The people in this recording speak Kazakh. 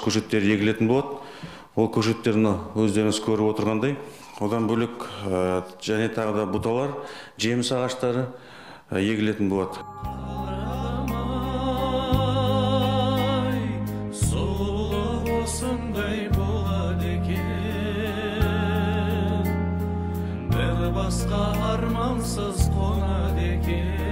көшеттер егілетін болады. Ол көшеттерді өздеріңіз көріп отырғандай, одан бөлек және тағы да бұталар, жеміс ағаштары егілетін болады. Басқа армансыз қонады екен.